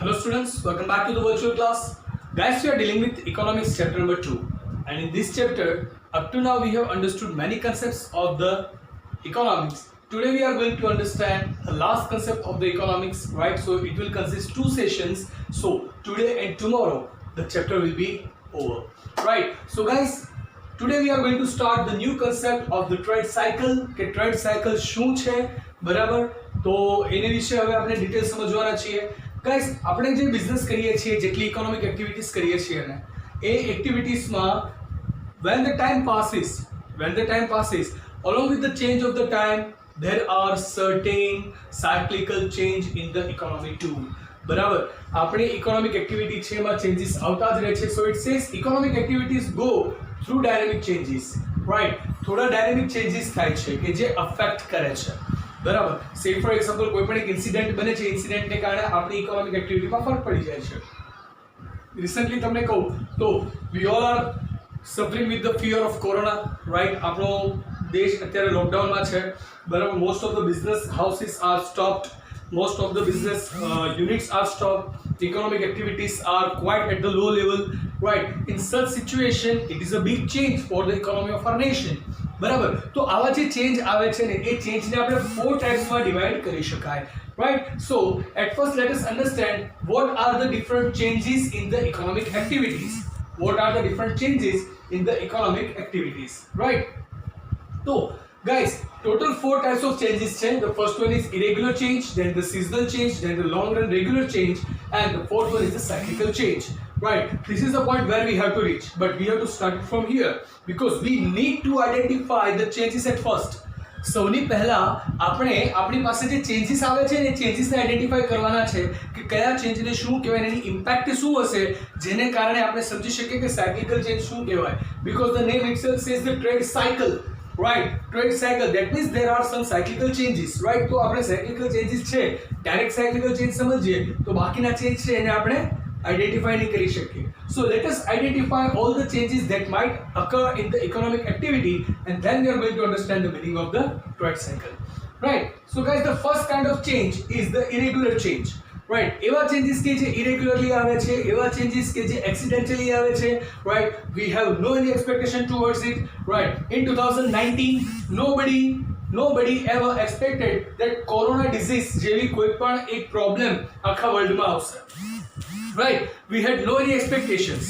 Hello students, welcome back to the virtual class. Guys, we are dealing with economics chapter number 2, and in this chapter up to now we have understood many concepts of the economics. Today we are going to understand the last concept of the economics, right? So it will consist two sessions. So today and tomorrow the chapter will be over, right? So guys, today we are going to start the new concept of the trade cycle. કે trade cycle શું છે, બરાબર? તો એની વિશે હવે આપણે detail સમજવાના છીએ. ગાઈસ, આપણે જે બિઝનેસ કરીએ છીએ, જેટલી ઇકોનોમિક એક્ટિવિટીઝ કરીએ છીએ ને, એ એક્ટિવિટીઝમાં when the time passes, along with the change of the time, there are certain cyclical change in the economy too. બરાબર, આપણે ઇકોનોમિક એક્ટિવિટી છે એમાં ચેન્જીસ આવતા જ રહે છે. So it says economic activities go through dynamic changes, right? થોડા dynamic changes થાય છે કે જે અફેક્ટ કરે છે, બરાબર. સે ફોર એક્ઝામ્પલ કોઈ પણ એક ઇન્સિડન્ટ બને છે, ઇન્સિડન્ટને કારણે આપણી ઇકોનોમિક એક્ટિવિટીમાં ફરક પડી જાય છે. રિસન્ટલી તમને કહું તો we all are suffering with the fear of corona, right? આપણો દેશ અત્યારે લોકડાઉનમાં છે, બરાબર. Most of the business houses are stopped, most of the business units are stopped, economic activities are quite at the low level, right? In such situation it is a big change for the economy of our nation, બરાબર. તો આવા જે change આવે છે ને, એ ચેન્જને આપણે 4 ટાઈપ્સમાં divide કરી શકાય, right? So at first let us understand what are the different changes in the economic activities. What are the different changes in the economic activities, right? So guys, total 4 types of changes change. The first one is irregular change, then the seasonal change, then the long run regular change, and the fourth one is the cyclical change, right? This is the point where we have to reach, but we have to start from here because we need to identify the changes at first. સૌની પહેલા આપણે આપણી પાસે જે changes આવે છે ને, ચેન્જીસને identify કરવાના છે કે કયા ચેન્જને શું કહેવાય, એની ઇમ્પેક્ટ શું હશે, જેને કારણે આપણે સમજી શકીએ કે સાયક્લિકલ ચેન્જ શું કહેવાય. Because the name itself says the trade cycle, right? Trade cycle, that means there are some cyclical changes, right? તો આપણે cyclical changes છે, direct cyclical change સમજીએ તો બાકીના ચેન્જ છે એને આપણે આઈડેન્ટિફાઈ નહીં કરી શકીએ. So let us identify all the changes that might occur in the economic activity, and then we are going to understand the meaning of the trade cycle, right? So guys, the first kind of change is the irregular change, right? એવા changes કે જે ઇરેગ્યુલરલી આવે છે, એવા changes કે જે accidentally આવે છે, right? We have no any expectation towards it, right? In 2019 nobody ever expected that corona disease જેવી કોઈ પણ એક પ્રોબ્લેમ આખા વર્લ્ડમાં આવશે, right? We had no any expectations.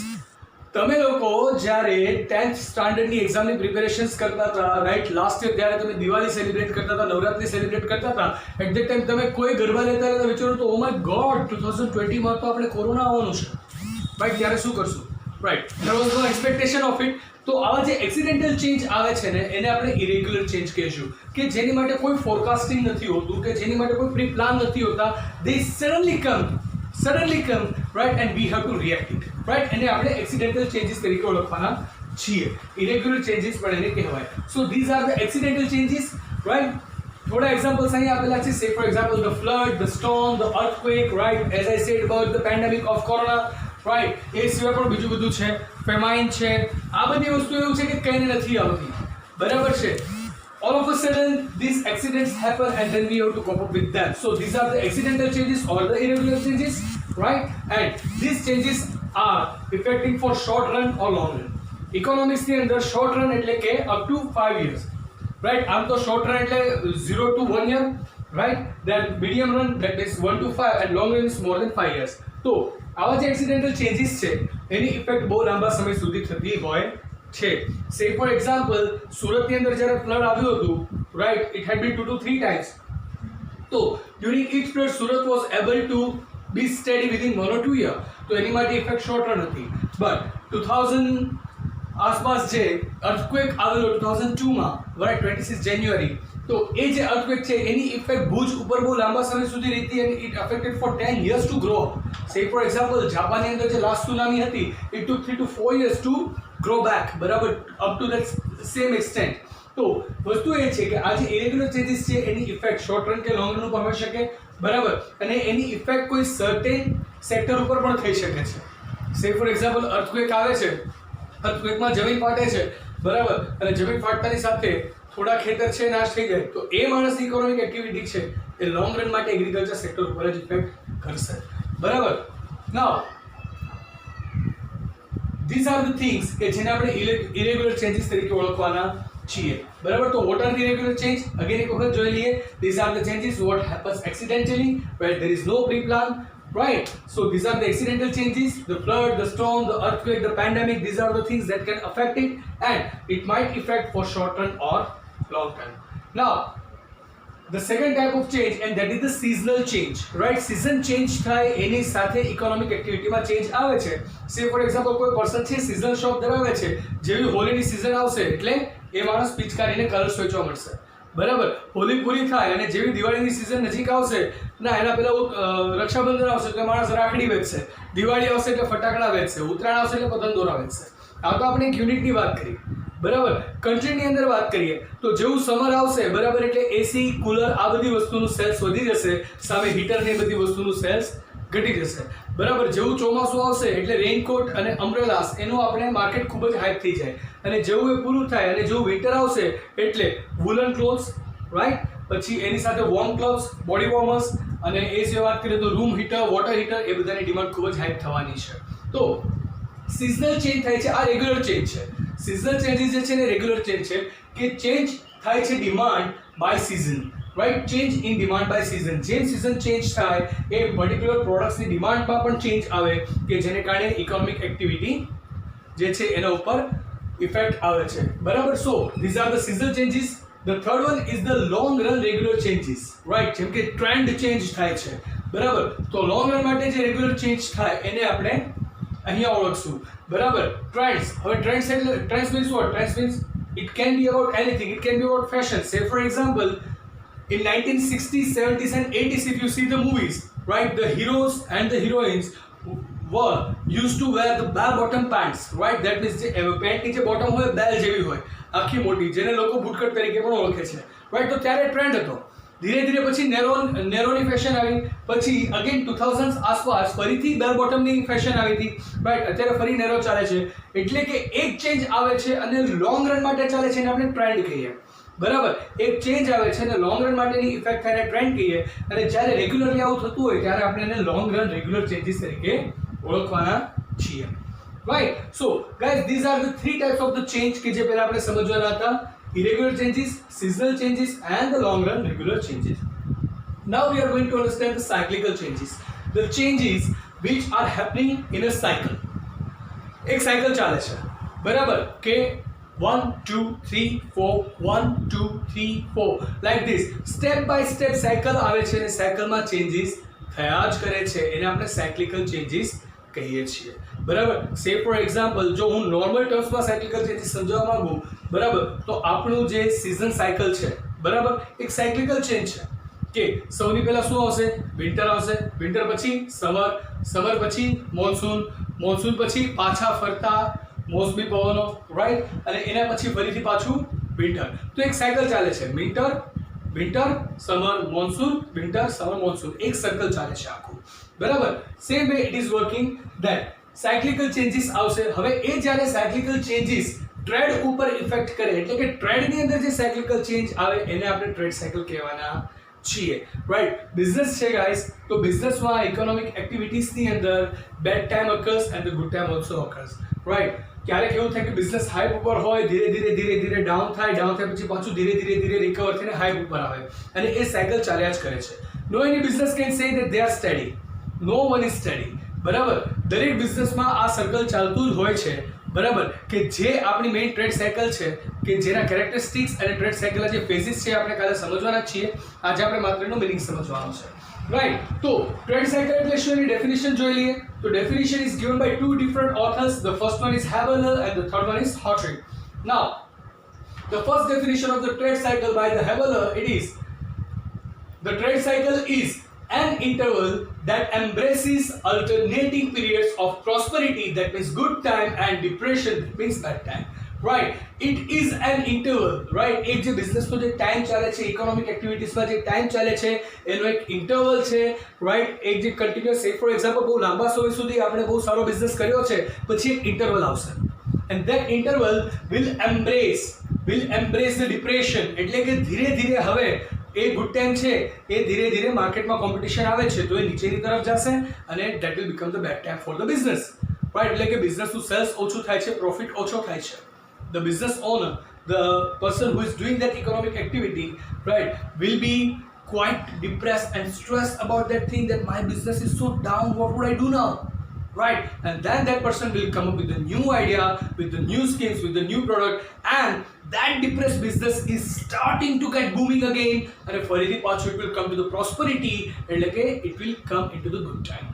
તમે લોકો જ્યારે 10th સ્ટાન્ડર્ડની એક્ઝામની પ્રિપેરેશન્સ કરતા હતા, રાઈટ? લાસ્ટ યર ત્યારે તમે દિવાળી સેલિબ્રેટ કરતા હતા, નવરાત્રી સેલિબ્રેટ કરતા હતા, એટ ધેટ ટાઈમ તમે કોઈ ગરબા લેતા હતા, વિચારો તો ઓ માય ગોડ 2020માં તો આપણે કોરોના આવવાનું છે, રાઈટ? ત્યારે શું કરશું, right? There was no expectation of it. તો આવા જે એક્સિડેન્ટલ ચેન્જ આવે છે ને, એને આપણે ઇરેગ્યુલર ચેન્જ કહીશું, કે જેની માટે કોઈ ફોરકાસ્ટિંગ નથી હોતું, કે જેની માટે કોઈ પ્રી પ્લાન નથી હોતા. They suddenly come, right? And we have to react it, right? એને આપણે accidental changes તરીકે ઓળખવાના છીએ. irregular changes પણ એને કહેવાય. So these are the accidental changes, right? થોડા એક્ઝામ્પલ્સ અહીં આપેલા છે. say for example the flood, the storm, the earthquake, right? As I said about the pandemic of corona, right? એ સિવાય પણ બીજું બધું છે, famine છે. આ બધી વસ્તુ એવું છે કે કઈને નથી આવતી, બરાબર છે? All of a sudden these accidents happen and then we have to cope up with them. So these are the accidental changes or the irregular changes, right? And these changes are affecting for short run or long run. Economics ની અંદર short run એટલે કે up to 5 years, right? આમ તો short run એટલે 0 to 1 year, right? Then medium run, that is 1 to 5, and long run is more than 5 years. તો આવા જે accidental changes છે એની ઇફેક્ટ બહુ લાંબા સમય સુધી થતી હોય છે. સે ફોર એક્ઝામ્પલ સુરતની અંદર જ્યારે ફ્લડ આવ્યું હતું, right? It had been 2 to 3 times. તો during each flood Surat was able to be steady within 1 or 2 year. તો એની માટે ઇફેક્ટ શોર્ટ રન હતી. બટ 2000 આસપાસ જે અર્થક્વેક આવેલો 2002માં, રાઈટ? 26 જાન્યુઆરી, તો એ જે અર્થક્વેક છે એની ઇફેક્ટ ભુજ ઉપર બહુ લાંબા સમય સુધી રહી and it affected for 10 years to grow up. Say for example જાપાનની અંદર જે લાસ્ટ સુનામી હતી, it took 3 to 4 years to grow back, બરાબર? Up to that same extent. તો વસ્તુ એ છે કે આ જે ઇરેગ્યુલર ચેન્જીસ છે એની ઇફેક્ટ શોર્ટ રન કે લોંગ રન ઉપર હોઈ શકે, બરાબર? અને એની ઇફેક્ટ કોઈ સર્ટેન સેક્ટર ઉપર પણ થઈ શકે છે. સે ફોર એક્ઝામ્પલ અર્થક્વેક આવે છે, અર્થક્વેકમાં જમીન ફાટે છે, બરાબર? અને જમીન ફાટતાની સાથે થોડા ખેતર છે નાશ થઈ જાય, તો એ માણસની ઇકોનોમિક એક્ટિવિટી છે એ લોંગ રન માટે એગ્રીકલ્ચર સેક્ટર ઉપર જ ઇફેક્ટ કરશે. બરાબર. નાઉ these are the things કે જેને આપણે irregular changes તરીકે ઓળખવાના છીએ. બરાબર. તો what are the irregular change? again એક વખત જોઈ લઈએ. these are the changes what happens accidentally where there is no pre-plan, right? So these are the accidental changes: the flood, the storm, the earthquake, the pandemic. These are the things that can affect it, and it might affect for short term or long term. Now the second type of change, and that is the seasonal change, right? season change થાય એની સાથે economic એક્ટિવિટીમાં change આવે છે. સે for example કોઈ person છે seasonal shop ધરાવે છે, જેવી હોલીની સિઝન આવશે એટલે એ માણસ પિચકારીને કલર્સ વેચવા મળશે. બરાબર. હોલી પૂરી થાય અને જેવી દિવાળીની સિઝન નજીક આવશે ના એના પહેલા રક્ષાબંધન આવશે એટલે માણસ રાખડી વેચશે, દિવાળી આવશે એટલે ફટાકડા વેચશે, ઉત્તરાયણ આવશે એટલે પતંગ દોરા વેચશે. આ તો આપણે એક યુનિટની વાત કરી. બરાબર. કન્ટ્રીની અંદર વાત કરીએ તો જેવું સમર આવશે બરાબર એટલે એસી કુલર આ બધી વસ્તુનું સેલ્સ વધી જશે, સામે હીટર ને બધી વસ્તુનું સેલ્સ ઘટી જશે. બરાબર. જેવું ચોમાસું આવશે એટલે રેઇનકોટ અને અમ્બ્રેલાસ એનું આપણે માર્કેટ ખૂબ જ હાઈપ થઈ જાય, અને જેવું એ પૂરું થાય અને જેવું વિન્ટર આવશે એટલે વુલન ક્લોથ્સ, રાઈટ, પછી એની સાથે વોર્મ ક્લોથ્સ, બોડી વોર્મર્સ, અને એ જે વાત કરીએ તો રૂમ હીટર, વોટર હીટર, એ બધાની ડિમાન્ડ ખૂબ જ હાઈપ થવાની છે. તો સિઝનલ ચેન્જ થાય છે, આ રેગ્યુલર ચેન્જ છે. સિઝનલ ચેન્જીસ જે છે ને રેગ્યુલર ચેન્જ છે કે ચેન્જ થાય છે demand by season, right? Change in demand by season. જેમ સિઝન ચેન્જ થાય એ પર્ટિક્યુલર પ્રોડક્ટ્સની ડિમાન્ડમાં પણ ચેન્જ આવે કે જેને કારણે ઇકોનોમિક એક્ટિવિટી જે છે એના ઉપર ઇફેક્ટ આવે છે. બરાબર. So these are the seasonal changes. The third one is the long run regular changes, right? જેમ કે ટ્રેન્ડ ચેન્જ થાય છે. બરાબર. તો લોંગ રન માટે જે રેગ્યુલર ચેન્જ થાય એને આપણે અહીંયા ઓળખશું. બરાબર. ટ્રેન્ડ્સ. હવે ટ્રેન્ડ્સ એટલે trends means what? Trends means it can be about anything. It can be about fashion. Say for example, in 1960s, 70s and 80s, if you see the movies, right, the heroes and the heroines were used to wear the bell bottom pants, right? That means જે pant ની જે bottom હોય બેલ જેવી હોય આખી મોટી, જેને લોકો બૂટકટ તરીકે પણ ઓળખે છે, રાઈટ? તો ત્યારે ટ્રેન્ડ હતો. ધીરે ધીરે પછી નેરોની ફેશન આવી, પછી અગેન 2000s આસપાસ ફરીથી બેલ બોટમની ફેશન આવી હતી, રાઈટ? અત્યારે ફરી નેરો ચાલે છે. એટલે કે એક ચેન્જ આવે છે અને લોંગ રન માટે ચાલે છે, એને આપણે ટ્રેન્ડ કહીએ. બરાબર. એક ચેન્જ આવે છે અને લોંગ રન માટેની ઇફેક્ટ થાય ટ્રેન્ડ કહીએ, અને જ્યારે રેગ્યુલરલી આવું થતું હોય ત્યારે આપણે એને લોંગ રન રેગ્યુલર ચેન્જીસ તરીકે ઓળખવાના છીએ, right? So guys, this are the three types of the change કે જે પહેલા આપણે સમજવાના હતા: irregular changes, seasonal changes, and the long run regular changes. Now we are going to understand the cyclical changes, the changes which are happening in a cycle. એક cycle ચાલે છે, બરાબર, કે 1 2 3 4 1 2 3 4 like this step by step cycle આવે છે અને સાયકલમાં changes થયા જ કરે છે, એને આપણે સાયક્લિકલ ચેન્જીસ કહીએ છીએ. બરાબર. સે ફોર એક્ઝામ્પલ, જો હું નોર્મલ ટર્મ્સમાં સાયક્લિકલ ચેન્જીસ સમજાવવા માંગુ, બરાબર, તો આપણું જે સિઝન સાયકલ છે, બરાબર, એક સાયક્લિકલ ચેન્જ છે કે સૌથી પહેલા શું આવશે? વિન્ટર આવશે, વિન્ટર પછી સમર, સમર પછી મોન્સૂન, મોન્સૂન પછી પાછા ફરતા મોસમી પવનો, રાઈટ? અને એના પછી ફરીથી પાછું વિન્ટર. તો એક સાયકલ ચાલે છે, winter, winter, summer, monsoon, winter, summer, monsoon, એક સર્કલ ચાલે છે આખું. બરાબર. Same way it is working that cyclical changes આવશે. હવે એ જ્યારે સાયક્લિકલ ચેન્જીસ ટ્રેડ ઉપર ઇફેક્ટ કરે, એટલે કે ટ્રેડની અંદર જે સાયક્લિકલ ચેન્જ આવે એને આપણે ટ્રેડ સાયકલ કહેવાના છીએ, રાઈટ? બિઝનેસ છે ગાઈસ, તો બિઝનેસમાં ઇકોનોમિક એક્ટિવિટીઝની અંદર bad time occurs and the good time also occurs, right? ક્યારેક એવું થાય કે બિઝનેસ હાઈપ ઉપર હોય, ધીરે ધીરે ધીરે ધીરે ડાઉન થાય, ડાઉન થાય પછી પાછું ધીરે ધીરે ધીરે રિકવર થઈને હાઈપ ઉપર આવે, અને એ સાયકલ ચાલ્યા જ કરે છે. No any business can say that they are study. No one is study. બરાબર. દરેક બિઝનેસમાં આ સર્કલ ચાલતું જ હોય છે, બરાબર, કે જે આપણી મેઇન ટ્રેડ સાયકલ છે, કે જેના કેરેક્ટરિસ્ટિક્સ અને ટ્રેડ સાયકલના જે ફેઝિસ છે આપણે કાલે સમજવાના છીએ. આજે આપણે માત્ર એનો મિનિંગ સમજવાનો છે, રાઈટ? તો ટ્રેડ સાયકલ એટલે શું, એની ડેફિનેશન જોઈ લઈએ. તો definition is given by two different authors. The first one is Haberler and the third one is Hartree. Now the first definition of the trade cycle by the Haberler, it is the trade cycle is an interval that embraces alternating periods of prosperity, that means good time, and depression, that means bad time, right? It is an interval, right? એક જે બિઝનેસનો જે time ચાલે છે, economic એક્ટિવિટીઝમાં જે time ચાલે છે એનો એક ઇન્ટરવલ છે, રાઈટ? એક જે કન્ટિન્યુઅસ, ફોર એક્ઝામ્પલ બહુ લાંબા સમય સુધી આપણે બહુ સારો બિઝનેસ કર્યો છે, પછી એક ઇન્ટરવલ આવશે, and that interval will embrace the depression, એટલે કે ધીરે ધીરે હવે એ ગુડ ટાઈમ છે એ ધીરે ધીરે માર્કેટમાં કોમ્પિટિશન આવે છે તો એ નીચેની તરફ જશે અને that will become the bad time for the business, right. એટલે કે બિઝનેસનું સેલ્સ ઓછું થાય છે, પ્રોફિટ ઓછો થાય છે. The business owner, the person who is doing that economic activity, right, will be quite depressed and stressed about that thing, that my business is so down, what would I do now, right? And then that person will come up with a new idea, with the new schemes, with the new product, and that depressed business is starting to get booming again, and further it will come to the prosperity, and it will come into the good time,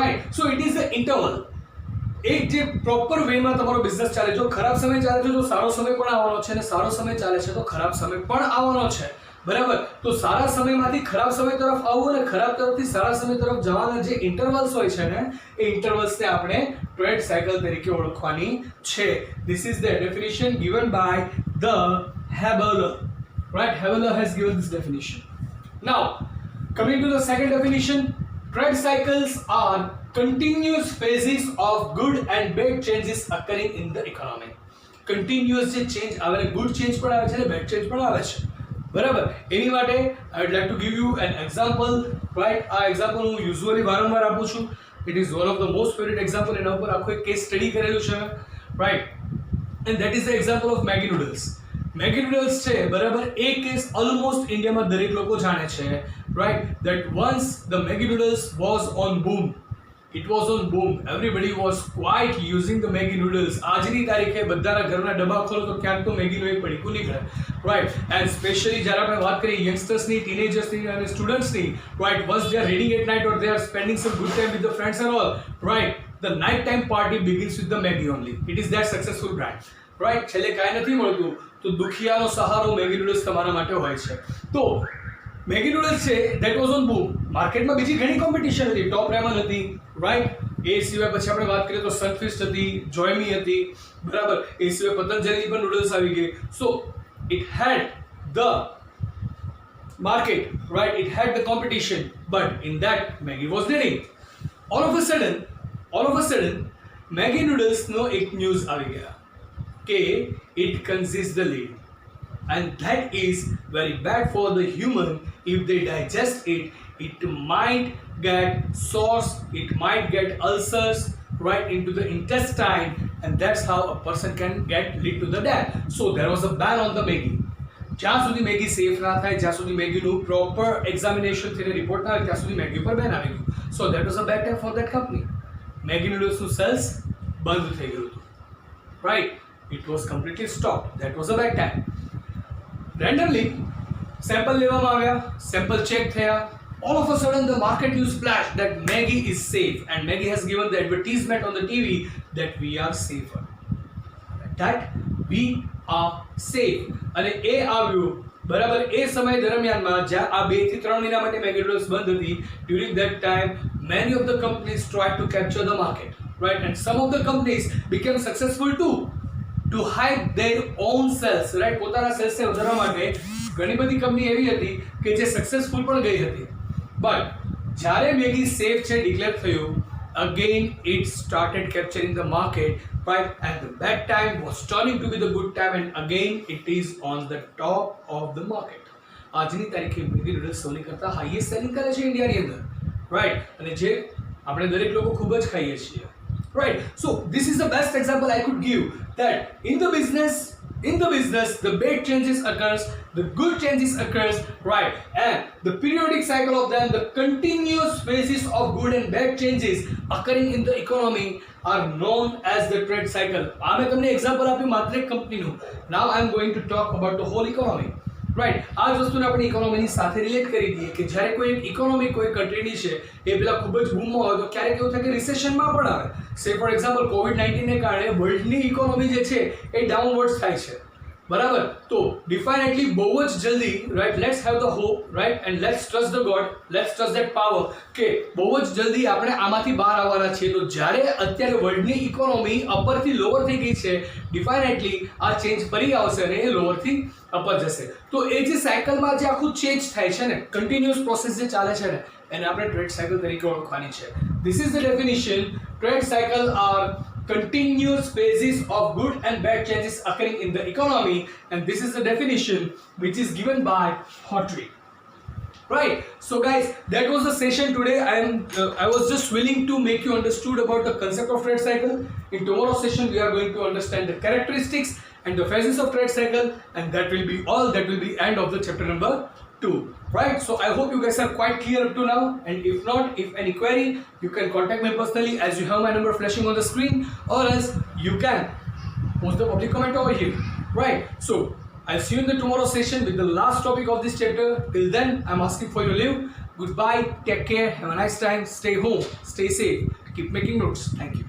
right? So it is the interval. એક જે proper વેમાં તમારો business ચાલે, જો ખરાબ સમય ચાલે છે તો સારો સમય પણ આવવાનો છે, અને સારો સમય ચાલે છે તો ખરાબ સમય પણ આવવાનો છે, બરાબર. તો સારા સમયમાંથી ખરાબ સમય તરફ આવવું અને ખરાબ તરફથી સારા સમય તરફ જવાના જે ઇન્ટરવલ્સ હોય છે ને, એ ઇન્ટરવલ્સને આપણે ટ્રેડ સાયકલ તરીકે ઓળખવાની છે. This is the definition given by the Haberler, right? Haberler has given this definition. Now coming to the second definition, trade cycles are continuous phases of good and bad changes occurring in the economy. Continuous જે change આવે છે, good change પણ આવે છે અને bed change પણ આવે છે, બરાબર. એની માટે I would like to give U an example, right. આ એક્ઝામ્પલ હું યુઝ્યુઅલી વારંવાર આપું છું. It is one of the most favourite example. એના ઉપર આખું એક કેસ સ્ટડી કરેલું છે, right. And that is the example of Maggi noodles. Maggi noodles છે, બરાબર. એ કેસ ઓલમોસ્ટ ઇન્ડિયામાં દરેક લોકો જાણે છે, right. That once the Maggi noodles was on બૂમ. It was on boom. Everybody was quite using the Maggi noodles. આજની તારીખે બધાના ઘરના ડબ્બા ખોલો તો ક્યાંક તો મેગીનું એક પડીકું નીકળે, રાઈટ. એન્ડ સ્પેશિયલી જ્યારે આપણે વાત કરીએ યંગસ્ટર્સની, ટીનેજર્સની અને સ્ટુડન્ટ્સની, right, once they are reading at night or they are spending some good time with the friends and all, right, the night time party begins with the Maggi only. It is that successful brand, right. છેલ્લે કાંઈ નથી મળતું તો દુખિયાનો સહારો Maggi noodles તમારા માટે હોય છે. તો મેગી નૂડલ્સ છે, ધેટ વોઝ ઓન બૂમ. માર્કેટમાં બીજી ઘણી કોમ્પિટિશન હતી. ટોપ રેમન હતી, રાઈટ. એ સિવાય પછી આપણે વાત કરીએ તો સનફિસ્ટ હતી, જોયમી હતી, બરાબર. એ સિવાય પતંજલિની પણ નૂડલ્સ આવી ગઈ. So it had the market, right. It had the competition, but in that Maggi was leading. All of a sudden Maggi નૂડલ્સનો એક ન્યૂઝ આવી ગયા કે it consist the lead. And that is very bad for the human. If they digest it, it might get sores, it might get ulcers right into the intestine, and that's how a person can get lead to the death. So there was a ban on the Maggi. જ્યાં સુધી Maggi safe ના થાય, જ્યાં સુધી મેગીનું proper examination થઈને report ના આવે, ત્યાં સુધી મેગી ઉપર બેન આવી ગયું. So that was a bad time for that company. Maggi નૂડલ્સનું સેલ્સ બંધ થઈ ગયું હતું, right. It was completely stop. That was a bad time. Randomly sample લેવામાં આવ્યા, સેમ્પલ ચેક થયા. All of a sudden the market news flashed that Maggi is safe, and Maggi has given the advertisement on the TV that we are safer, that we are safe. અને એ આવ્યું, બરાબર. એ સમય દરમિયાનમાં જ્યાં આ 2 થી 3 મહિના માટે મેગી નૂડલ્સ બંધ હતી, during that time many of the companies tried to capture the market, right, and some of the companies became successful too, to hide their own sales, right. પોતાના સેલ્સને વધારવા માટે ઘણી બધી કંપની એવી હતી કે જે સક્સેસફુલ પણ ગઈ હતી. બટ જ્યારે મેગી સેફ છે ડિક્લેર થયું, again it started capturing the market, right, and the bad time was turning to be the good time, and again it is on the top of the market. આજની તારીખે Maggi noodles સૌની કરતા highest selling કરે છે ઇન્ડિયાની અંદર, right. અને જે આપણે દરેક લોકો ખૂબ જ ખાઈએ છીએ, right. So this is the best example I could give, that in the business the bad changes occurs, the good changes occurs, right, and the periodic cycle of them, the continuous phases of good and bad changes occurring in the economy are known as the trade cycle. આ મેં તમને example આપ્યું માત્ર એક કંપનીનું. Now I am going to talk about the whole economy, right. આ જ વસ્તુને આપણે ઇકોનોમીની સાથે રિલેટ કરી દઈએ કે જ્યારે કોઈ એક ઇકોનોમી કોઈ કન્ટ્રીની છે એ પેલા ખૂબ જ બૂમમાં હોય તો ક્યારેક એવું થાય કે રિસેશનમાં પણ આવે. સે ફોર એક્ઝામ્પલ કોવિડ-19ને કારણે વર્લ્ડની ઇકોનોમી જે છે એ ડાઉનવર્ડ્સ થાય છે, બરાબર. તો ડિફાઇનેટલી બહુ જ જલ્દી, right, let's have the hope, right, and let's trust the God, let's trust that power કે બહુ જ જલ્દી આપણે આમાંથી બહાર આવવાના છીએ. તો જ્યારે અત્યારે વર્લ્ડની ઇકોનોમી અપરથી લોઅર થઈ ગઈ છે, ડિફાઇનેટલી આ ચેન્જ ફરી આવશે અને એ લોઅરથી અપર જશે. તો એ જે સાયકલમાં જે આખું ચેન્જ થાય છે ને, કન્ટિન્યુઅસ પ્રોસેસ જે ચાલે છે ને, એને આપણે ટ્રેડ સાયકલ તરીકે ઓળખવાની છે. This is the definition. Trade cycle are continuous phases of good and bad changes occurring in the economy, and this is the definition which is given by Hartree. Right. So guys, that was the session today. I was just willing to make you understood about the concept of trade cycle. In tomorrow's session, we are going to understand the characteristics and the phases of trade cycle, and that will be all. That will be end of the chapter number 2. Right. So I hope you guys are quite clear up to now. And if not, if any query, you can contact me personally, as you have my number flashing on the screen, or else you can post the public comment over here. Right. So I'll see you in the tomorrow session with the last topic of this chapter. Till then, I'm asking for your leave. Goodbye. Take care. Have a nice time. Stay home. Stay safe. Keep making notes. Thank you.